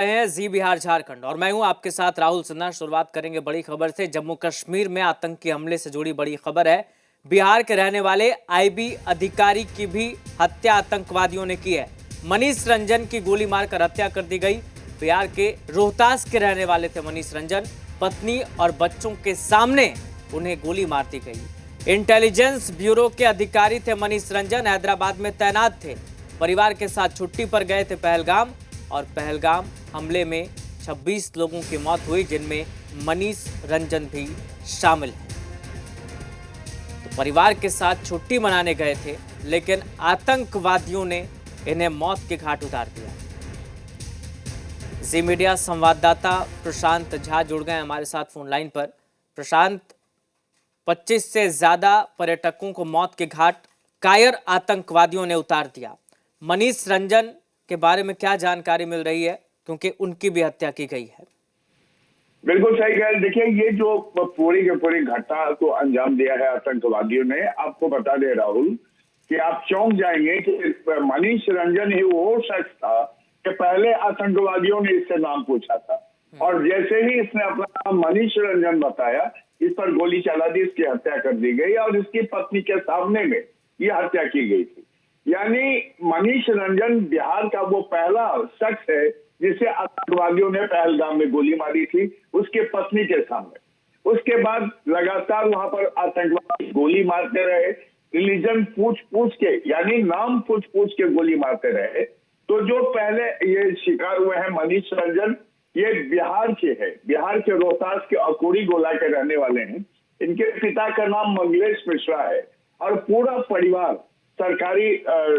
हैं जी बिहार झारखंड और मैं हूं आपके साथ राहुल सिन्हा। शुरुआत करेंगे बड़ी खबर से। जम्मू कश्मीर में आतंकी हमले से जुड़ी बड़ी खबर है। बिहार के रहने वाले आईबी अधिकारी की भी हत्या आतंकवादियों ने की है। मनीष रंजन की गोली मारकर हत्या कर दी गई। बिहार के रोहतास के रहने वाले थे मनीष रंजन। पत्नी और बच्चों के सामने उन्हें गोली मार दी गई। इंटेलिजेंस ब्यूरो के अधिकारी थे मनीष रंजन। हैदराबाद में तैनात थे। परिवार के साथ छुट्टी पर गए थे पहलगाम और पहलगाम हमले में 26 लोगों की मौत हुई, जिनमें मनीष रंजन भी शामिल है। तो परिवार के साथ छुट्टी मनाने गए थे, लेकिन आतंकवादियों ने इन्हें मौत के घाट उतार दिया। जी मीडिया संवाददाता प्रशांत झा जुड़ गए हमारे साथ फोन लाइन पर। प्रशांत, 25 से ज्यादा पर्यटकों को मौत के घाट कायर आतंकवादियों ने उतार दिया। मनीष रंजन के बारे में क्या जानकारी मिल रही है, क्योंकि उनकी भी हत्या की गई है? बिल्कुल सही कह। देखिए, ये जो पूरी की पूरी घटना को अंजाम दिया है आतंकवादियों ने, आपको बता दे राहुल कि आप चौंक जाएंगे कि मनीष रंजन ही वो शख्स था कि पहले आतंकवादियों ने इससे नाम पूछा था और जैसे ही इसने अपना नाम मनीष रंजन बताया, इस पर गोली चला दी, इसकी हत्या कर दी गई और इसकी पत्नी के सामने में यह हत्या की गई थी। यानी मनीष रंजन बिहार का वो पहला शख्स है जिसे आतंकवादियों ने पहलगाम में गोली मारी थी, उसके पत्नी के सामने। उसके बाद लगातार वहां पर आतंकवादी गोली मारते रहे, रिलीजन पूछ के, यानी नाम पूछ के गोली मारते रहे। तो जो पहले ये शिकार हुए हैं मनीष रंजन, ये बिहार के हैं, बिहार के रोहतास के अकोड़ी गोला के रहने वाले हैं। इनके पिता का नाम मंगलेश मिश्रा है और पूरा परिवार सरकारी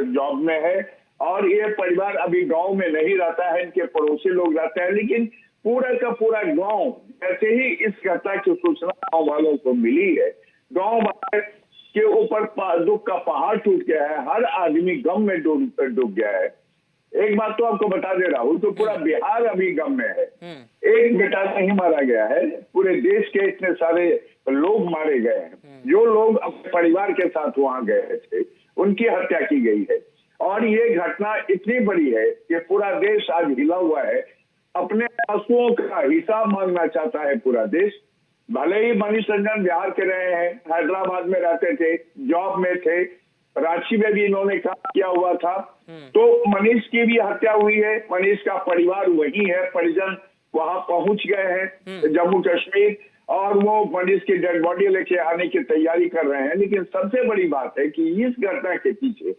जॉब में है और ये परिवार अभी गांव में नहीं रहता है, इनके पड़ोसी लोग रहते हैं। लेकिन पूरा का पूरा गांव, जैसे ही इस घटना की सूचना गांव वालों को मिली है, गांव वाले के ऊपर दुख का पहाड़ टूट गया है। हर आदमी गम में डूब गया है। एक बात तो आपको बता दे रहा हूं, तो पूरा बिहार अभी गम में है। एक बेटा नहीं मारा गया है, पूरे देश के इतने सारे लोग मारे गए हैं। जो लोग अपने परिवार के साथ वहां गए थे, उनकी हत्या की गई है। और ये घटना इतनी बड़ी है कि पूरा देश आज हिला हुआ है। अपने आंसुओं का हिसाब मांगना चाहता है पूरा देश। भले ही मनीष रंजन बिहार के रहे हैं, हैदराबाद में रहते थे, जॉब में थे, रांची में भी इन्होंने काम किया हुआ था, तो मनीष की भी हत्या हुई है। मनीष का परिवार वही है, परिजन वहां पहुंच गए हैं जम्मू कश्मीर और वो मनीष की डेड बॉडी लेके आने की तैयारी कर रहे हैं। लेकिन सबसे बड़ी बात है कि इस घटना के पीछे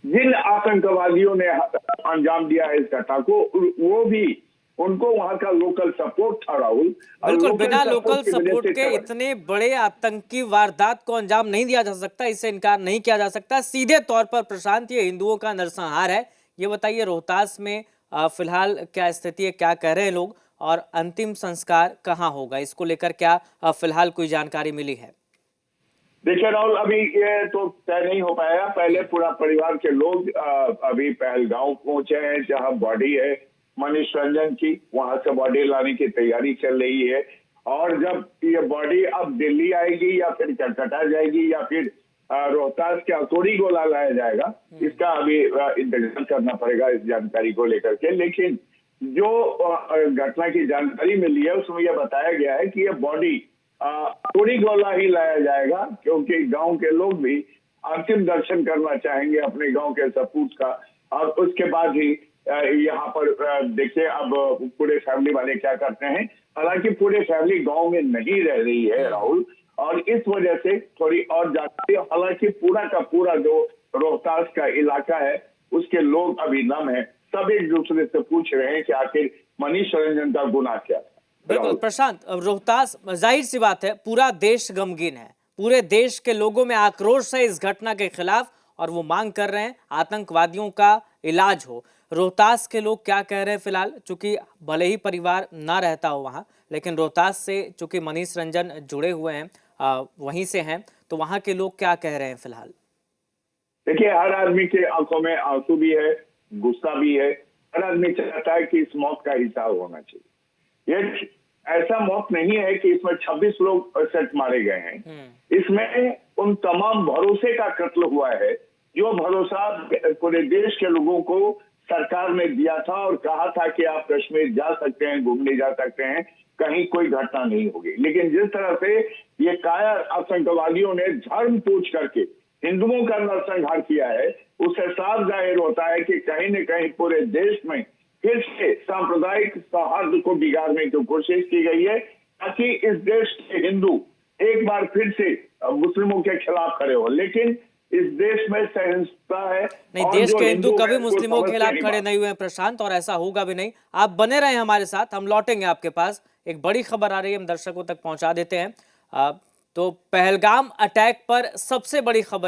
जिन आतंकवादियों ने अंजाम दिया है इस घटना को, वो भी उनको वहां का लोकल सपोर्ट था राहुल। बिल्कुल, बिना लोकल सपोर्ट के इतने बड़े आतंकी वारदात को अंजाम नहीं दिया जा सकता, इससे इनकार नहीं किया जा सकता। सीधे तौर पर प्रशांत, ये हिंदुओं का नरसंहार है। ये बताइए, रोहतास में फिलहाल क्या स्थिति है, क्या कह रहे हैं लोग और अंतिम संस्कार कहाँ होगा, इसको लेकर क्या फिलहाल कोई जानकारी मिली है? देखिए राहुल, अभी ये तो तय नहीं हो पाएगा। पहले पूरा परिवार के लोग अभी पहलगांव पहुंचे हैं, जहां बॉडी है मनीष रंजन की, वहां से बॉडी लाने की तैयारी चल रही है। और जब ये बॉडी अब दिल्ली आएगी या फिर कलकत्ता जाएगी या फिर रोहतास के अकोड़ी गोला लाया जाएगा, इसका अभी इंतजार करना पड़ेगा इस जानकारी को लेकर के। लेकिन जो घटना की जानकारी मिली है उसमें यह बताया गया है कि यह बॉडी अकोड़ी गोला ही लाया जाएगा, क्योंकि गांव के लोग भी अंतिम दर्शन करना चाहेंगे अपने गांव के सपूत का। और उसके बाद ही यहाँ पर देखिए अब पूरे फैमिली वाले क्या करते हैं। हालांकि पूरे फैमिली गांव में नहीं रह रही है राहुल, और इस वजह से थोड़ी और जानकारी। हालांकि पूरा का पूरा जो रोहतास का इलाका है उसके लोग अभी नम है, सब एक दूसरे से पूछ रहे हैं कि आखिर मनीष रंजन का गुनाह क्या था। बिल्कुल प्रशांत, रोहतास, जाहिर सी बात है पूरा देश गमगीन है। पूरे देश के लोगों में आक्रोश है इस घटना के खिलाफ और वो मांग कर रहे हैं आतंकवादियों का इलाज हो। रोहतास के लोग क्या कह रहे हैं फिलहाल, चूंकि भले ही परिवार ना रहता हो वहां, लेकिन रोहतास से चूंकि मनीष रंजन जुड़े हुए हैं, वहीं से हैं, तो वहां के लोग क्या कह रहे हैं फिलहाल? देखिए, हर आदमी के आंखों में आंसू भी है, गुस्सा भी है। हर आदमी चाहता है कि इस मौत का हिसाब होना चाहिए। ये ऐसा मौत नहीं है कि इसमें 26 लोग सेट मारे गए हैं। इसमें उन तमाम भरोसे का कत्ल हुआ है जो भरोसा पूरे देश के लोगों को सरकार ने दिया था और कहा था कि आप कश्मीर जा सकते हैं, घूमने जा सकते हैं, कहीं कोई घटना नहीं होगी। लेकिन जिस तरह से ये कायर आतंकवादियों ने धर्म पूछ करके हिंदुओं का नरसंहार किया है, उससे साफ जाहिर होता है कि कहीं न कहीं पूरे देश में फिर से सांप्रदायिक सौहार्द को बिगाड़ने की कोशिश की गई है, ताकि इस देश के हिंदू एक बार फिर से मुस्लिमों के खिलाफ खड़े हो। लेकिन इस देश में सहिष्णुता है। नहीं, और देश जो के हिंदू कभी हैं, वो मुस्लिमों के समझते खिलाफ नहीं खड़े बात। नहीं हुए हैं प्रशांत, और ऐसा होगा भी नहीं। आप बने रहें हमारे साथ, हम लौटेंगे आपके पास। एक बड़ी खबर आ रही है, हम दर्शकों तक पहुंचा देते हैं। तो पहलगाम अटैक पर सबसे बड़ी खबर